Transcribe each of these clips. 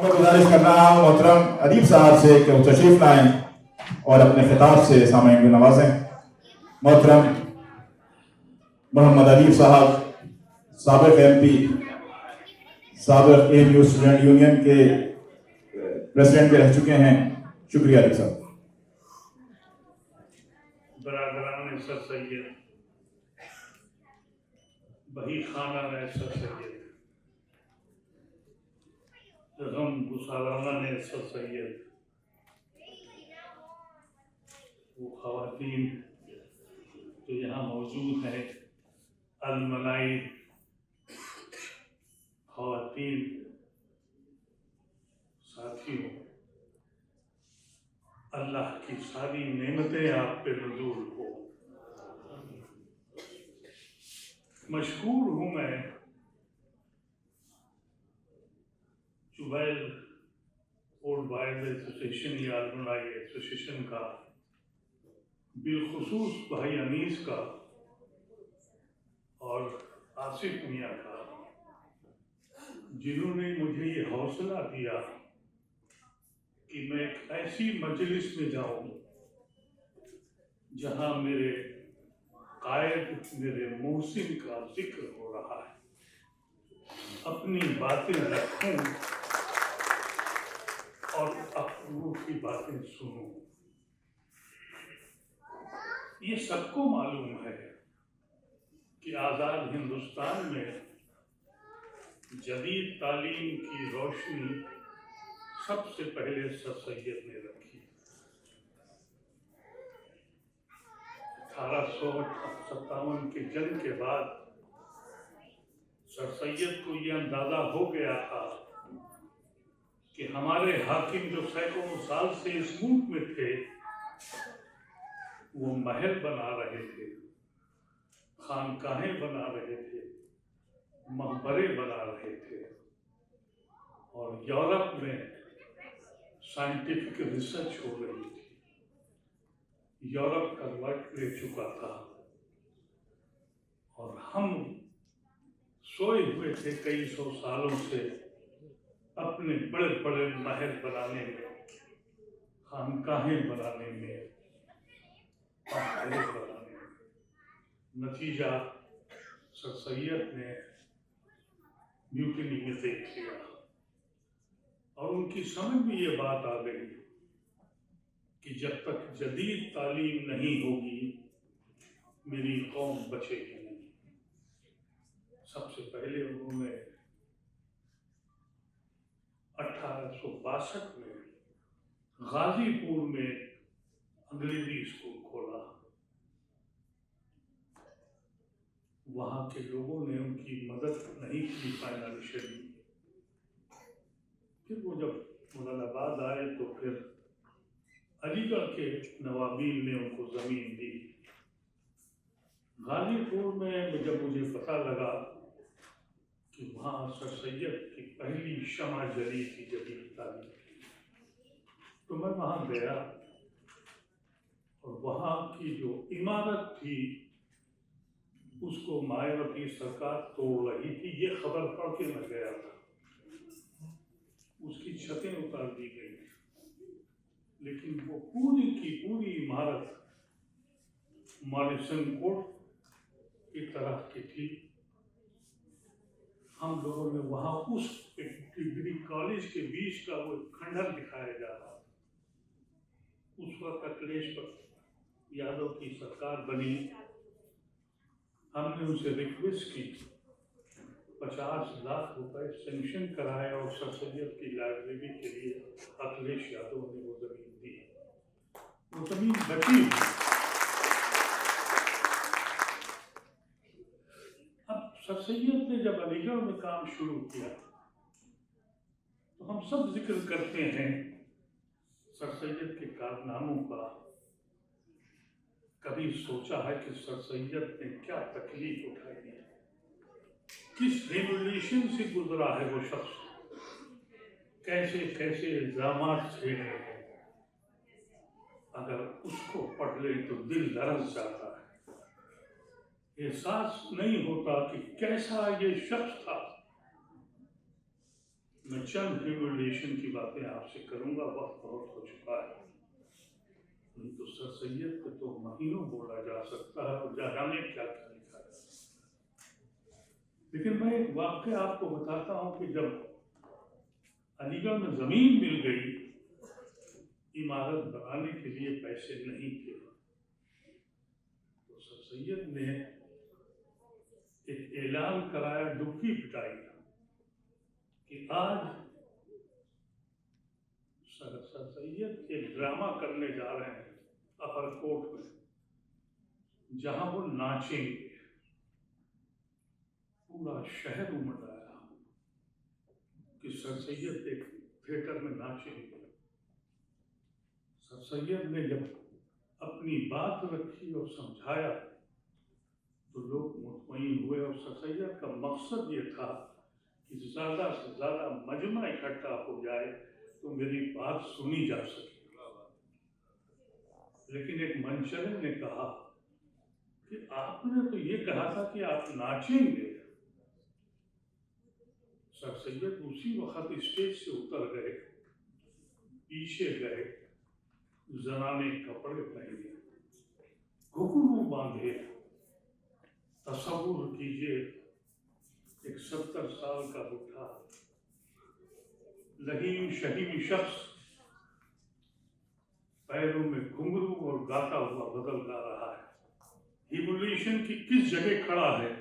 میں گزارش کر رہا ہوں محترم ادیب صاحب سے کہ وہ تشریف لائیں اور اپنے خطاب سے سامعین کو نوازیں. محترم محمد ادیب صاحب سابق ایم پی، سابق A M U student union کے پریزیڈنٹ بھی رہ چکے ہیں. شکریہ ادیب صاحب. برادران سر سید، بہی خانہ سر سید، غم گسارانہ سر سید، وہ خواتین جو یہاں موجود ہیں، المنائی خواتین، ساتھیوں، اللہ کی ساری نعمتیں آپ پہ نزول ہو. مشہور ہوں میں جبیل اولڈ بائز ایسوسیشن یا المنائی ایسوسیشن کا، بالخصوص بھائی انیس کا اور آصف میاں کا، جنہوں نے مجھے یہ حوصلہ دیا کہ میں ایک ایسی مجلس میں جاؤں جہاں میرے قائد، میرے محسن کا ذکر ہو رہا ہے، اپنی باتیں رکھوں اور افروح کی باتیں سنوں. یہ سب کو معلوم ہے کہ آزاد ہندوستان میں جدید تعلیم کی روشنی سب سے پہلے سر سید نے رکھی. 1857 کی جنگ کے بعد سر سید کو یہ اندازہ ہو گیا تھا کہ ہمارے حاکم جو سینکڑوں سال سے اس ملک میں تھے، وہ محل بنا رہے تھے، خانقاہیں بنا رہے تھے، مقبرے بنا رہے تھے، اور یورپ میں سائنٹیفک ریسرچ ہو رہی تھی. یورپ کا وقت لے چکا تھا اور ہم سوئے ہوئے تھے کئی سو سالوں سے اپنے بڑے بڑے محل بنانے میں، خانقاہیں بنانے میں، مقبرے بنانے میں. نتیجہ سر سید نے میوٹنی میں دیکھ لیا اور ان کی سمجھ میں یہ بات آ گئی کہ جب تک جدید تعلیم نہیں ہوگی میری قوم بچے گی نہیں. سب سے پہلے انہوں نے 1862 میں غازی پور میں انگریزی اسکول کھولا. وہاں کے لوگوں نے ان کی مدد نہیں کی فائنانشلی. پھر وہ جب مراد آباد آئے تو پھر علی گڑھ کے نوابین نے ان کو زمین دی. غازی پور میں جب مجھے پتہ لگا کہ وہاں سر سید کی پہلی شمع جلی تھی جدید تعلیم کی، تو میں وہاں گیا اور وہاں کی جو عمارت تھی اس کو مایاوتی سرکار توڑ رہی تھی. یہ خبر پڑھ کے میں گیا تھا. اس کی چھتیں اتار دی گئی، لیکن وہ پوری کی پوری عمارت ماریسن کوٹ کی طرح کی تھی. ہم لوگوں نے وہاں اس ڈگری کالج کے بیچ کا وہ کھنڈر دکھایا جا رہا. اس وقت اکھلیش یادو کی سرکار بنی. ہم نے ان سے ریکویسٹ کی 50 لاکھ روپے سینکشن کرائے اور سر سید کی لائبریری کے لیے اکھلیش یادو نے وہ زمین دی. وہ زمین بچی. اب سر سید نے جب علی گڑھ میں کام شروع کیا تو ہم سب ذکر کرتے ہیں سر سید کے کارناموں کا. کبھی سوچا ہے کہ سر سید نے کیا تکلیف اٹھائی ہے، کس ریولیوشن سے گزرا ہے وہ شخص، کیسے کیسے الزامات جھیلے ہیں. اگر اس کو پڑھ لے تو دل لرز جاتا ہے. احساس نہیں ہوتا کہ کیسا یہ شخص تھا. میں چند ریولیشن کی باتیں آپ سے کروں گا، وقت بہت ہو چکا ہے، نہیں تو سر سید کو تو مہینوں بولا جا سکتا ہے اور جانے کیا کیا لکھا ہے۔ لیکن میں ایک واقعہ آپ کو بتاتا ہوں کہ جب علی گڑھ میں زمین مل گئی، عمارت بنانے کے لیے پیسے نہیں تھے، تو سر سید نے ایک اعلان کرایا ڈبکی پٹائی کا کہ آج سر سید ایک ڈرامہ کرنے جا رہے ہیں اپر کوٹ میں، جہاں وہ ناچیں گے۔ پورا شہر امڑ آیا کہ سر سید ایک تھیٹر میں ناچیں گے۔ سر سید نے جب اپنی بات رکھی اور سمجھایا تو لوگ مطمئن ہوئے، اور سر سید کا مقصد یہ تھا کہ زیادہ سے زیادہ مجمع اکٹھا ہو جائے تو میری بات سنی جا سکے۔ لیکن ایک منچلے نے کہا کہ آپ نے تو یہ کہا تھا کہ آپ ناچیں گے۔ سر سید اسی وقت اسٹیج سے اتر گئے، پیچھے گئے، زنانے کپڑے پہنے، گھٹنوں باندھے۔ تصور کیجئے ایک 70 سال کا بوڑھا لہیم شہیم شخص پیروں میں گھنگرو اور گاتا ہوا غزل گا رہا ہے۔ ایولیوشن کی کس جگہ کھڑا ہے؟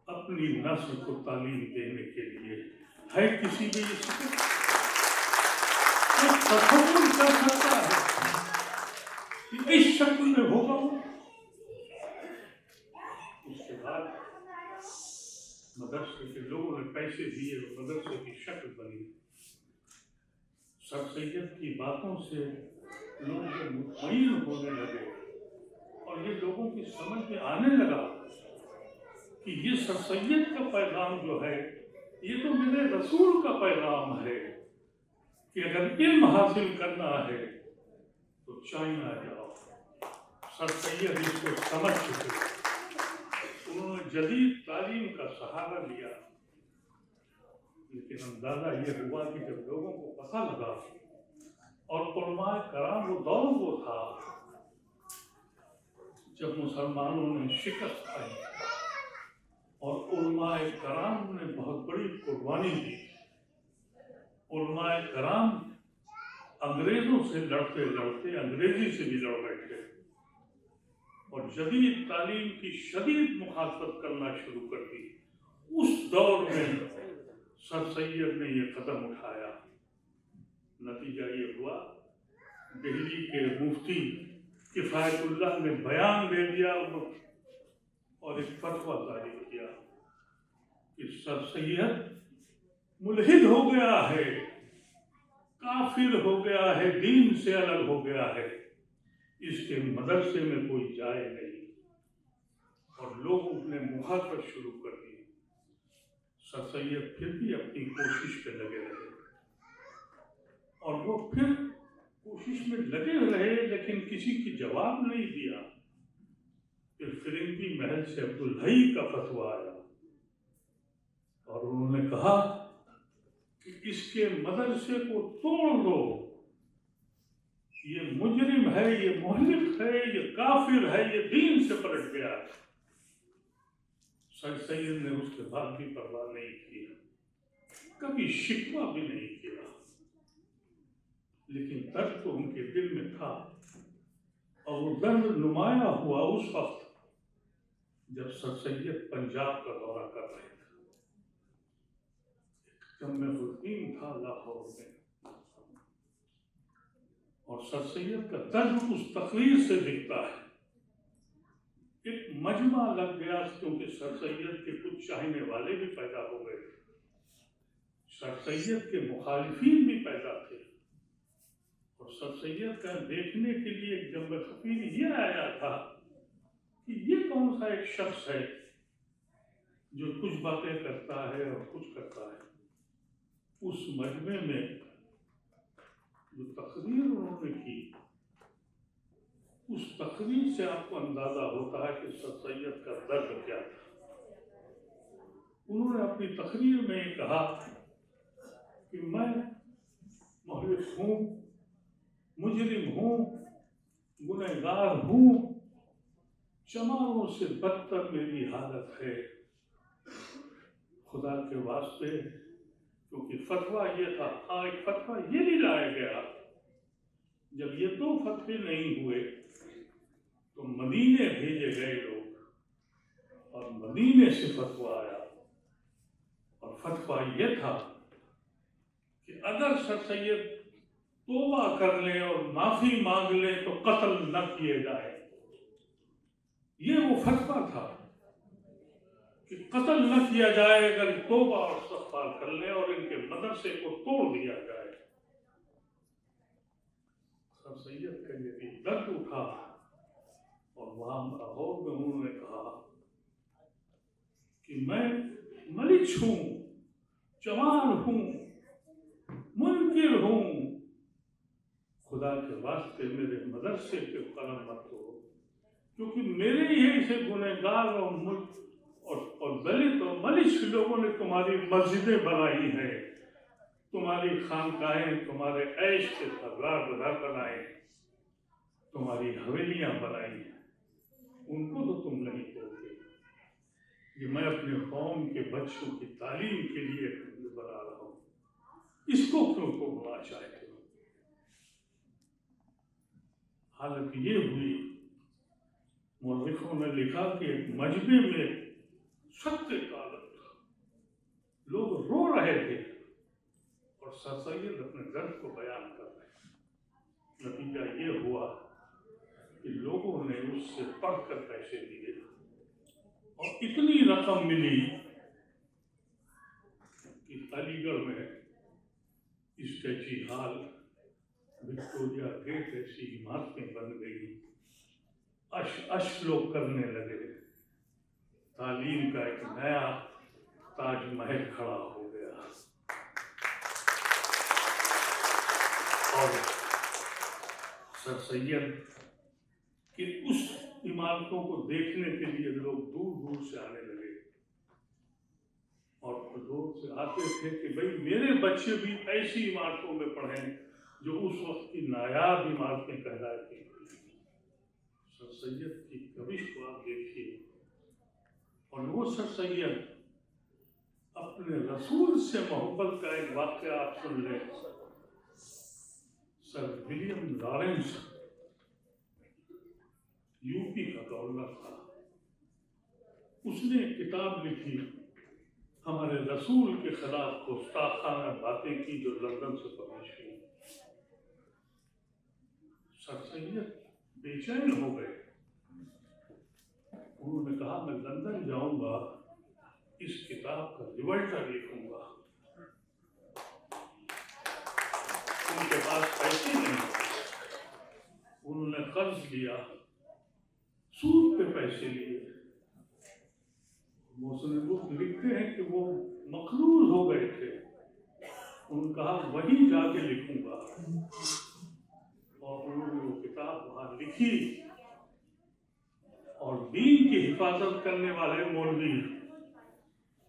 اپنی نسل کو تعلیم دینے کے لیے۔ ہے کسی بھی اس کو تصور کر سکتا ہے کہ اس شکل میں ہوگا وہ؟ اس کے بعد مدرسے کے لوگوں نے پیسے دیے اور مدرسے کی شکل بنی۔ سر سید کی باتوں سے لوگ مطمئن ہونے لگے اور یہ لوگوں کی سمجھ میں آنے لگا کہ یہ سر سید کا پیغام جو ہے یہ تو میرے رسول کا پیغام ہے کہ اگر علم حاصل کرنا ہے تو چائنا جاؤ۔ سر سید اس کو سمجھ چکے، انہوں نے جدید تعلیم کا سہارا لیا۔ لیکن اندازہ یہ ہوا کہ جب لوگوں کو پتہ لگا، اور علماء کرام وہ دور وہ تھا جب مسلمانوں نے شکست پائی اور علماء کرام نے بہت بڑی قربانی دی۔ علماء کرام انگریزوں سے لڑتے لڑتے انگریزی سے بھی لڑ بیٹھے اور جدید تعلیم کی شدید مخالفت کرنا شروع کر دی۔ اس دور میں سر سید نے یہ قدم اٹھایا۔ نتیجہ یہ ہوا دہلی کے مفتی کفایت اللہ نے بیان دے دیا اور ایک فتویٰ جاری کیا کہ سر سید ملحد ہو گیا ہے، کافر ہو گیا ہے، دین سے الگ ہو گیا ہے، اس کے مدرسے میں کوئی جائے نہیں۔ اور لوگوں نے مخالفت شروع کر دی۔ سر سید پھر بھی اپنی کوشش پہ لگے رہے اور وہ پھر کوشش میں لگے رہے، لیکن کسی کی جواب نہیں دیا۔ پھر فرنگی محل سے عبدالحی کا فتویٰ آیا اور انہوں نے کہا کہ اس کے مدرسے کو توڑ دو، یہ مجرم ہے، یہ محلق ہے، یہ کافر ہے، یہ دین سے پلٹ گیا ہے۔ سر سید نے اس کے بعد بھی پرواہ نہیں کیا، کبھی شکوہ بھی نہیں کیا، لیکن درد تو ان کے دل میں تھا، اور وہ درد نمایاں ہوا اس وقت جب سر سید پنجاب کا دورہ کر رہے تھے۔ جب میں الدین تھا لاہور میں، اور سر سید کا درد اس تقریر سے دکھتا ہے۔ ایک مجمع لگ گیا کیونکہ سر سید کے کچھ چاہنے والے بھی پیدا ہو گئے، سر سید کے مخالفین بھی پیدا تھے، اور سر سید کا دیکھنے کے لیے ایک جنب خفیر یہ آیا تھا کہ یہ کون سا ایک شخص ہے جو کچھ باتیں کرتا ہے اور کچھ کرتا ہے۔ اس مجمع میں جو تقریر انہوں نے کی، اس تقریر سے آپ کو اندازہ ہوتا ہے کہ سر سید کا درد کیا تھا۔ انہوں نے اپنی تقریر میں کہا کہ میں محرف ہوں، مجرم ہوں، گنہگار ہوں، چماروں سے بدتر میری حالت ہے، خدا کے واسطے، کیونکہ فتویٰ یہ تھا، ایک فتویٰ یہ نہیں لایا گیا، جب یہ دو فتوے نہیں ہوئے تو مدینے بھیجے گئے لوگ اور مدینے سے فتویٰ آیا، اور فتویٰ یہ تھا کہ اگر سر سید توبہ کر لیں اور معافی مانگ لیں تو قتل نہ کیے جائے۔ یہ وہ فتویٰ تھا کہ قتل نہ کیا جائے اگر توبہ اور استغفار کر لیں اور ان کے مدرسے کو توڑ دیا جائے۔ سر سید کا یہ بھی درد اٹھا، اور وہاں لاہور میں انہوں نے کہا کہ میں ملک ہوں، چمار ہوں، منکر ہوں، خدا کے واسطے میرے مدرسے کے قلم مت ہو، کیونکہ میرے یہی سے گنہگار اور دلت اور ملک لوگوں نے تمہاری مسجدیں بنائی ہیں، تمہاری خانقاہیں، تمہارے عیش کے سرگار بنائے، تمہاری حویلیاں بنائی ہیں، ان کو تو تم نہیں توڑتے۔ یہ میں اپنے قوم کے بچوں کی تعلیم کے لیے بنا رہا ہوں، اس کو کیوں توڑنا چاہتے ہو؟ حالت یہ ہوئی، مورخوں نے لکھا کہ ایک مجمع میں سخت حالت تھا، لوگ رو رہے تھے اور سر سید اپنے درد کو بیان کر رہے تھے۔ نتیجہ یہ ہوا کہ لوگوں نے اس سے پڑھ کر پیسے دیے اور اتنی رقم ملی کہ علی گڑھ میں اسٹیچی ہال، وکٹوریہ گیٹ ایسی عمارتیں بن گئی، اش لوگ کرنے لگے، تعلیم کا ایک نیا تاج محل کھڑا ہو گیا۔ اور سر سید کہ اس عمارتوں کو دیکھنے کے لیے لوگ دور دور سے آنے لگے، اور لوگ سے آتے تھے کہ بھئی میرے بچے بھی ایسی عمارتوں میں پڑھیں جو اس وقت کی نایاب عمارتیں کہلاتی تھیں۔ سر سید کی کبش کو آپ دیکھیے، اور وہ سر سید اپنے رسول سے محبت کا ایک واقعہ آپ سن لیں۔ سر ولیم لارنس یو پی کا گورنر تھا، اس نے ایک کتاب لکھی، ہمارے رسول کے خلاف گستاخانہ باتیں کی جو لندن سے پبلش ہوئی۔ سر سید بے چین ہو گئے، انہوں نے کہا میں لندن جاؤں گا، اس کتاب کا ریولٹر لکھوں گا۔ ان کے پاس پیسے نہیں، انہوں نے قرض لیا، سود پہ پیسے لیے۔ مصنف لکھتے ہیں کہ وہ مقروض ہو گئے تھے، انہوں نے کہا وہیں جا کے لکھوں گا، اور انہوں نے وہ کتاب وہاں لکھی، اور دین کی حفاظت کرنے والے مولوی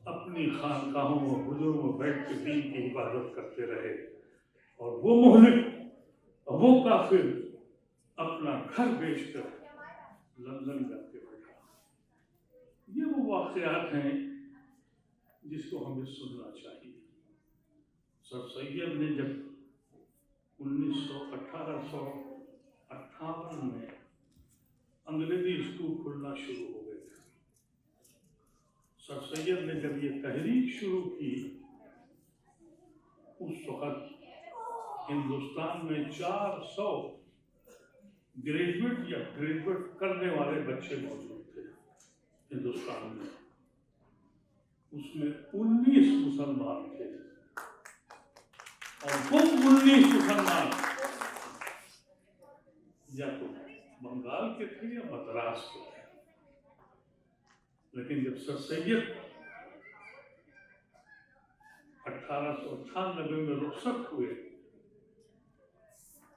اپنی خانقاہوں اور حجروں میں بیٹھ کے دین کی حفاظت کرتے رہے، اور وہ مہلک اور وہ کافر اپنا گھر بیچ کر لندن جا کے بیٹھا۔ یہ وہ واقعات ہیں جس کو ہمیں سننا چاہیے۔ سر سید نے جب 1858 میں انگریزی اسکول کھلنا شروع ہو گئے تھے، سر سید نے جب یہ تحریک شروع کی، اس وقت ہندوستان میں 400 گریجویٹ یا گریجویٹ کرنے والے بچے موجود تھے ہندوستان میں، اس میں 19 مسلمان تھے، اور وہ 19 مسلمان یا تو بنگال کے تھے یا مدراس کے تھے۔ لیکن جب سر سید 1898 میں رخصت ہوئے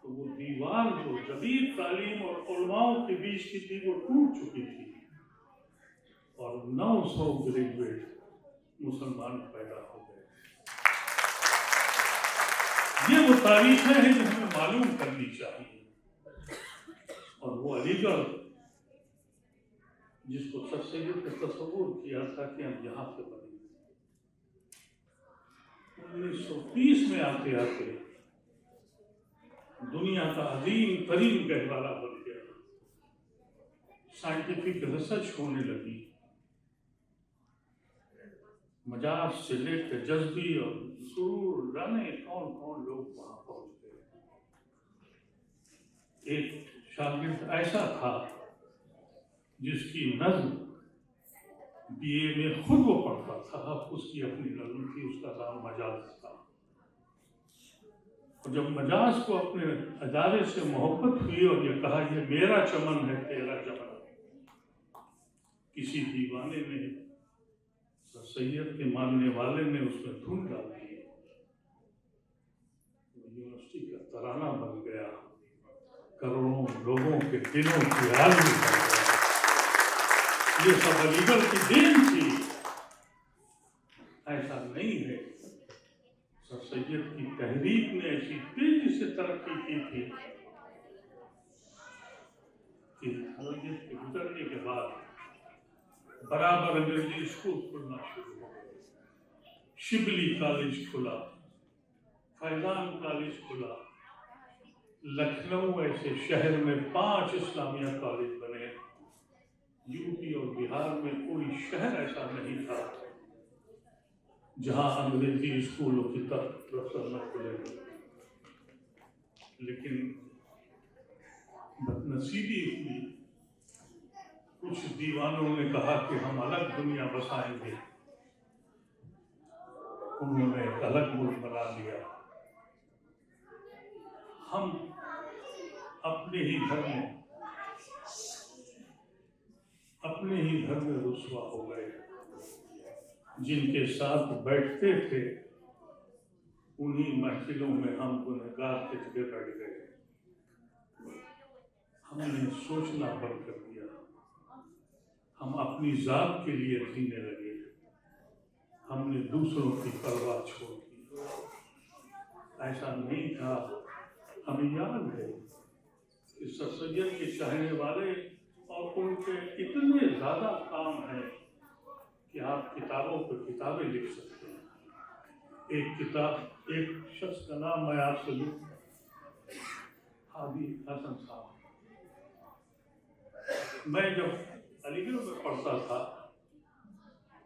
تو وہ دیوار جو جدید تعلیم اور علماؤں کے بیچ کی تھی وہ ٹوٹ چکی تھی، اور 900 گریجویٹ مسلمان پیدا ہو گئے۔ یہ وہ تاریخیں ہیں جو ہمیں معلوم کرنی چاہیے. اور وہ علی گڑھ جس کو سر سید نے تصور کیا تھا کہ ہم یہاں سے بنیں گے، 1930 میں آتے آتے دنیا کا عظیم ترین گہوارہ بن گیا. سائنٹیفک ریسرچ ہونے لگی، مجاز سے لے کے جذبی اور سرور جانے کون کون لوگ وہاں پہنچ گئے. ایک شاگرد ایسا تھا جس کی نظم بی اے میں خود وہ پڑھتا تھا، اس کی اپنی نظم تھی، اس کا نام مجاز تھا. اور جب مجاز کو اپنے ادارے سے محبت ہوئی اور یہ کہا یہ میرا چمن ہے تیرا چمن، کسی دیوانے نے، سر سید کے ماننے والے نے اس میں دھن ڈال دی، یونیورسٹی کا ترانہ بن گیا، کروڑوں لوگوں کے دلوں کی عالمی بن گیا. یہ سب علی گڑھ کی دین تھی. ایسا نہیں ہے، سر سید کی تحریک نے ایسی تیزی سے ترقی کی تھی کہ سید کے گزرنے کے بعد برابر انگریزی اسکول کھلنا شروع ہو گئے. شبلی کالج کھلا، فیضان کالج کھلا. لکھنؤ ایسے شہر میں 5 اسلامیہ کالج بنے. یو پی اور بہار میں کوئی شہر ایسا نہیں تھا جہاں انگریزی اسکولوں کی طرف نہ کھلے. لیکن بدنصیبی ہوئی، کچھ دیوانوں نے کہا کہ ہم الگ دنیا بسائیں گے. انہوں نے ایک الگ ملک بنا لیا. ہم اپنے ہی گھر میں رسوا ہو گئے. جن کے ساتھ بیٹھتے تھے انہی محفلوں میں ہم گنہگار کے جگہ بیٹھ گئے. ہم نے سوچنا بند کر دیا، ہم اپنی ذات کے لیے جینے لگے، ہم نے دوسروں کی پرواہ چھوڑ دی. ایسا نہیں تھا. ہمیں یاد ہے کہ سر سید کے چاہنے والے اور ان کے اتنے زیادہ کام ہیں کہ آپ کتابوں پہ کتابیں لکھ سکتے ہیں. ایک شخص کا نام میں آپ سے لوں، ہادی حسن صاحب. میں جب علی گڑھ میں پڑھتا تھا،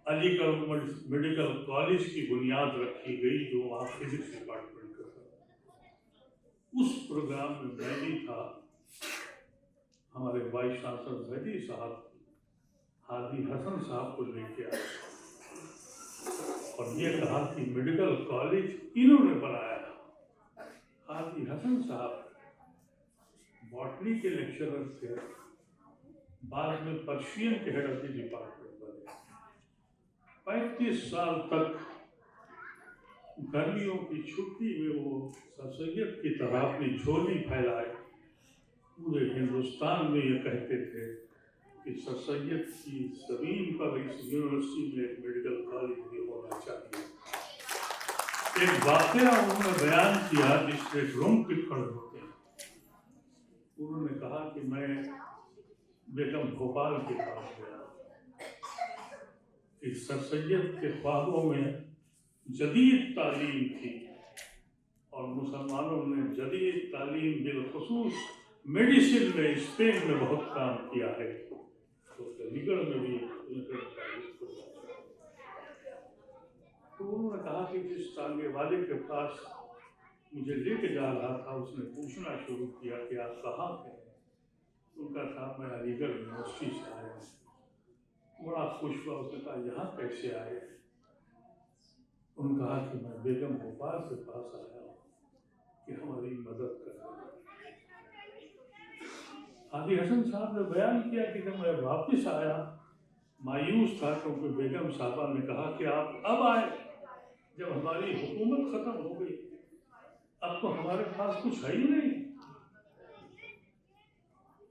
علی گڑھ میڈیکل کالج کی بنیاد رکھی گئی جو وہاں فزکس ڈپارٹمنٹ کا تھا. اس پروگرام میں میں بھی تھا. ہمارے وائس چانسلر زیدی صاحب ہادی حسن صاحب کو لے کے آئے اور یہ کہا کہ میڈیکل کالج انہوں نے بنایا. ہادی حسن صاحب باٹنی کے لیکچرر تھے، بعد میں پرشین کے ہیڈ آف دی ڈپارٹمنٹ بنے. 35 سال تک گرمیوں کی چھٹی میں وہ سر سید کی طرح اپنی جھولی پھیلائے پورے ہندوستان میں یہ کہتے تھے کہ سر سید کی زمین پر اس یونیورسٹی میں ایک میڈیکل کالج بھی ہونا چاہیے. ایک واقعہ انہوں نے بیان کیا جس سے رونگٹے کھڑے ہوتے ہیں. انہوں نے کہا کہ میں بیگم بھوپال کے پاس گیا کہ سر سید کے خوابوں میں جدید تعلیم تھی اور مسلمانوں نے جدید تعلیم بالخصوص میڈیسن میں اسپین میں بہت کام کیا ہے. تو علی گڑھ میں بھی تو انہوں نے کہا کہ جس ٹانگے والے کے پاس مجھے لے کے جا رہا تھا اس نے پوچھنا شروع کیا کہ آپ کہاں تھے. ان کا کہا میں علی گڑھ یونیورسٹی سے آیا ہوں. بڑا خوش ہوا. اس نے کہا یہاں کیسے آئے؟ انہوں نے کہا کہ میں بیگم بھوپال کے پاس آیا ہوں کہ ہماری مدد کر دیں. ہادی حسن صاحب نے بیان کیا کہ جب میں واپس آیا مایوس تھا کیونکہ بیگم صاحبہ نے کہا کہ آپ اب آئے جب ہماری حکومت ختم ہو گئی، اب تو ہمارے پاس کچھ ہے ہی نہیں.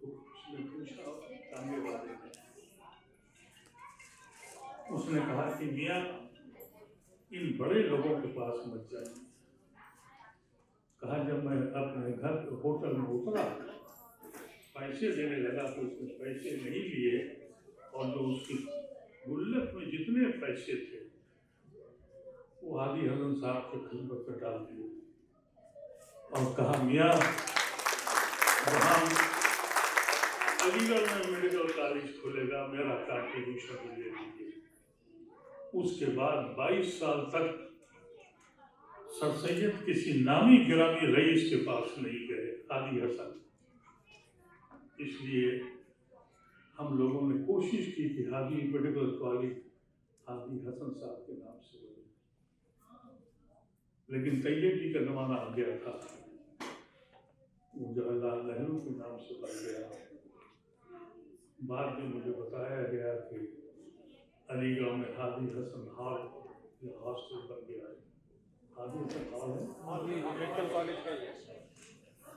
تو اس نے پوچھا ٹانگے والے نے، اس نے کہا کہ میاں ان بڑے لوگوں کے پاس مت جائیے، کہا جب میں اپنے گھر ہوٹل میں اترا پیسے دینے لگا تو اس نے پیسے نہیں لیے اور جو اس کی گلک میں جتنے پیسے تھے وہ ہادی حسن صاحب کے خدمت میں ڈال دیے اور کہا میاں وہاں علی گڑھ میں میڈیکل کالج کھلے گا میرا کنٹریبیوشن لے لیجیے۔ اس کے بعد 22 سال تک سر سید کسی نامی گرامی رئیس کے پاس نہیں گئے ہادی حسن۔ اس لیے ہم لوگوں نے کوشش کی کہ ہادی میڈیکل کالج ہادی حسن صاحب کے نام سے بنے، لیکن طیبی کا زمانہ آ گیا تھا، وہ جواہر لال نہرو کے نام سے بن گیا۔ بعد میں مجھے بتایا گیا کہ علی گڑھ میں ہادی حسن ہال یا ہاسٹل بن گیا ہے۔ ہادی حسن ہال ہے میڈیکل کالج کا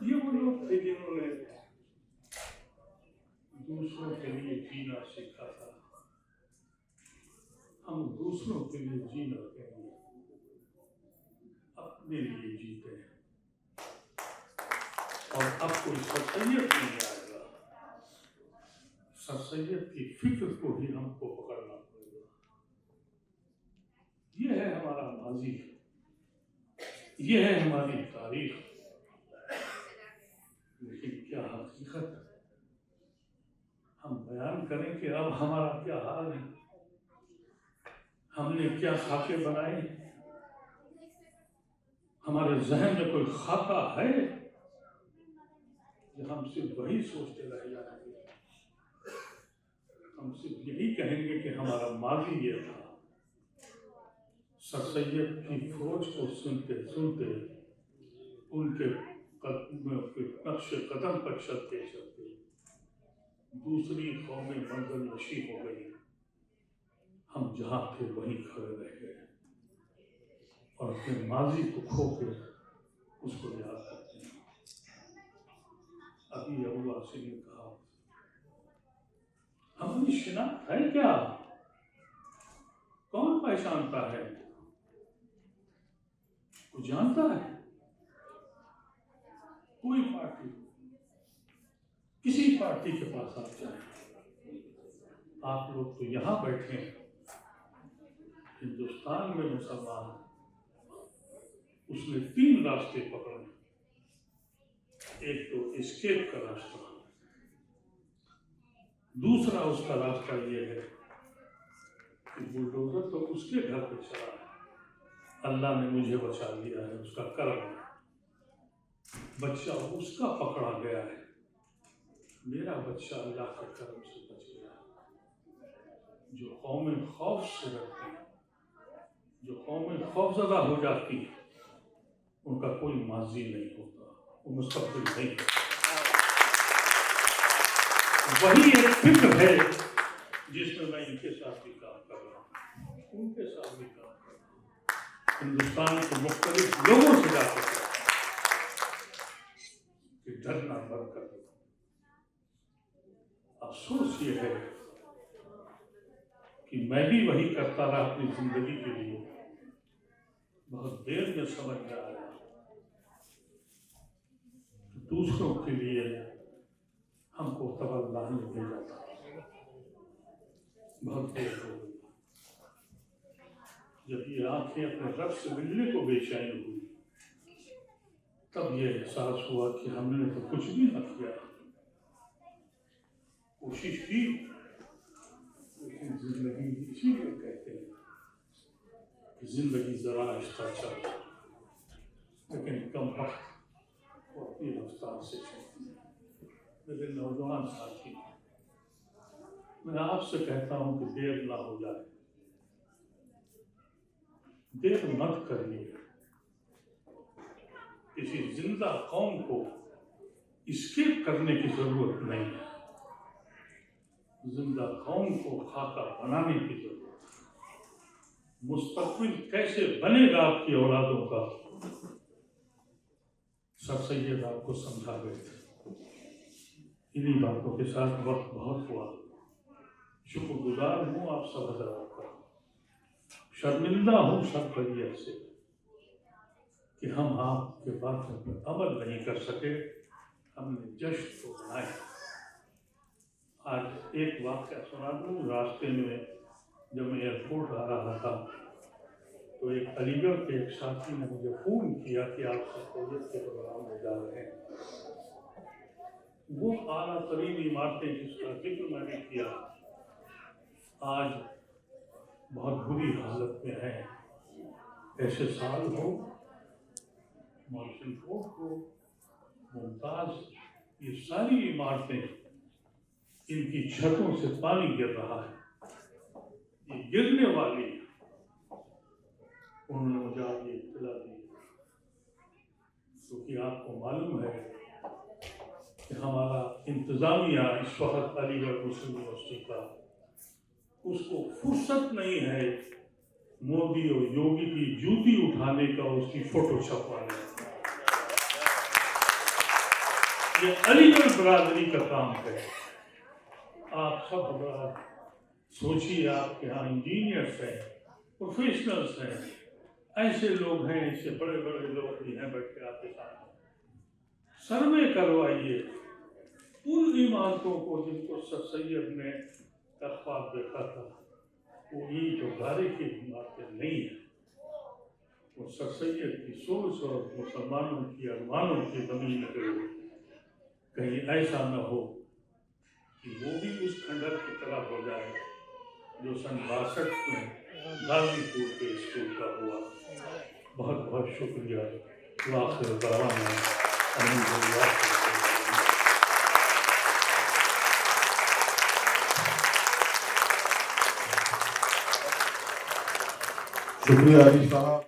یہ وہ لوگ تھے جنہوں نے دوسروں کے لیے جینا سیکھا تھا۔ ہم دوسروں کے لیے جینا کہیں گے، اپنے لیے جیتے ہیں۔ اور اب کوئی سر سید نہیں آئے گا، سر سید کی فکر کو ہی ہم کو پکڑنا پڑے گا۔ یہ ہے ہمارا ماضی، یہ ہے ہماری تاریخ، لیکن کیا حقیقت ہم بیان کریں کہ اب ہمارا کیا حال ہے، ہم نے کیا خاکے بنائے، ہمارے ذہن میں کوئی خاکہ ہے کہ ہم صرف وہی سوچتے رہ جائیں گے، ہم صرف یہی کہیں گے کہ ہمارا ماضی یہ تھا۔ سر سید کی فوج کو سنتے سنتے ان کے نقش قدم پر چلتے چلتے دوسری قومیں منزل نشیں ہو گئی، ہم جہاں تھے وہیں کھڑے رہ گئے اور اپنے ماضی کو کھو کے اس کو یاد کرتے ہیں۔ ابھی ابو عاصم نے کہا ہماری شناخت ہے کیا، کون پہچانتا ہے، کوئی جانتا ہے؟ کوئی پارٹی، کسی پارٹی کے پاس آپ جائیں، آپ لوگ تو یہاں بیٹھے ہیں، ہندوستان میں مسلمان اس نے 3 راستے پکڑے، ایک تو اسکیپ کا راستہ، دوسرا اس کا راستہ یہ ہے کہ بلڈوزر تو اس کے گھر پہ چلا ہے، اللہ نے مجھے بچا لیا ہے، اس کا کرم ہے، بچہ اس کا پکڑا گیا ہے، میرا بچہ اللہ کے کرم سے بچ گیا ہے۔ جو قومیں خوف سے رہتی ہیں، جو قومیں خوفزدہ ہو جاتی ہیں، ان کا کوئی ماضی نہیں ہوتا، وہ مستقبل نہیں ہوتا۔ وہی ایک فکر ہے جس میں ان کے ساتھ بھی کام کر رہا ہوں، ان کے ساتھ بھی کام کر رہا ہوں، ہندوستان کے مختلف لوگوں سے جا کر کہ ڈرنا بند کر دو۔ افسوس یہ ہے کہ میں بھی وہی کرتا رہا اپنی زندگی کے لیے، بہت دیر میں سمجھ میں آیا کہ دوسروں کے لیے ہم کو تب اللہ نے بھیجا تھا، بہت دیر ہو گئی۔ جب یہ آنکھیں اپنے رب سے ملنے کو بے چین ہوئی، تب یہ احساس ہوا کہ ہم نے تو کچھ بھی نہ کیا، کوشش کی، لیکن زندگی اسی لیے کہتے ہیں کہ زندگی ذرا آہستہ چل، لیکن کم وقت وہ اپنی رفتار سے چلتی ہے۔ میرے نوجوان ساتھی، میں آپ سے کہتا ہوں کہ دیر نہ ہو جائے، دیر مت کریے۔ کسی زندہ قوم کو اسکیپ کرنے کی ضرورت نہیں ہے، زندہ قوم کو خاکہ بنانے کی ضرورت ہے۔ مستقبل کیسے بنے گا آپ کی اولادوں کا، سر سید آپ کو سمجھا گئے تھے۔ انہی باتوں کے ساتھ وقت بہت ہوا، شکر گزار ہوں آپ سب حضرات کا، شرمندہ ہوں سب بریت سے کہ ہم آپ کے باتوں پر عمل نہیں کر سکے، ہم نے جشن کو منایا۔ آج ایک واقعہ سنا دوں، راستے میں جب میں ایئرپورٹ آ رہا تھا تو ایک علی گڑھ کے ایک ساتھی نے مجھے فون کیا کہ آپ سید کے پروگرام میں جا رہے ہیں۔ وہ اعلیٰ ترین عمارتیں جس کا ذکر میں نے کیا آج بہت بری حالت میں ہیں۔ ایسے سال ہو، محسن کوٹ ہو، ممتاز، یہ ساری عمارتیں ان کی چھتوں سے پانی گر رہا ہے، یہ گرنے والی ہے۔ انہوں نے مجھے آج یہ اطلاع دی کیونکہ آپ کو معلوم ہے کہ ہمارا انتظامیہ اس وقت علی گڑھ مسلم یونیورسٹی کا، اس کو فرصت نہیں ہے مودی اور یوگی کی جوتی اٹھانے کا، اس کی فوٹو چھپوانے کا۔ یہ علی گڑھ برادری کا کام ہے۔ آپ سب حضرات سوچیے، آپ کے ہاں انجینئرس ہیں، پروفیشنلز ہیں، ایسے لوگ ہیں، ایسے بڑے بڑے لوگ بھی ہیں بیٹھے آپ کے ساتھ، سروے کروائیے ان عمارتوں کو جن کو سر سید نے خواب دیکھا تھا۔ وہ اینٹ و گارے کی عمارتیں نہیں ہیں، وہ سر سید کی سوچ اور مسلمانوں کی ارمانوں کی زمین ہے۔ کہیں ایسا نہ ہو کہ وہ بھی اس کھنڈر کی طرح ہو جائے جو سن 62 میں غازی پور کے اسکول کا ہوا۔ بہت بہت شکریہ۔ وآخر دعوانا الحمدللہ۔ شکریہ علی صاحب۔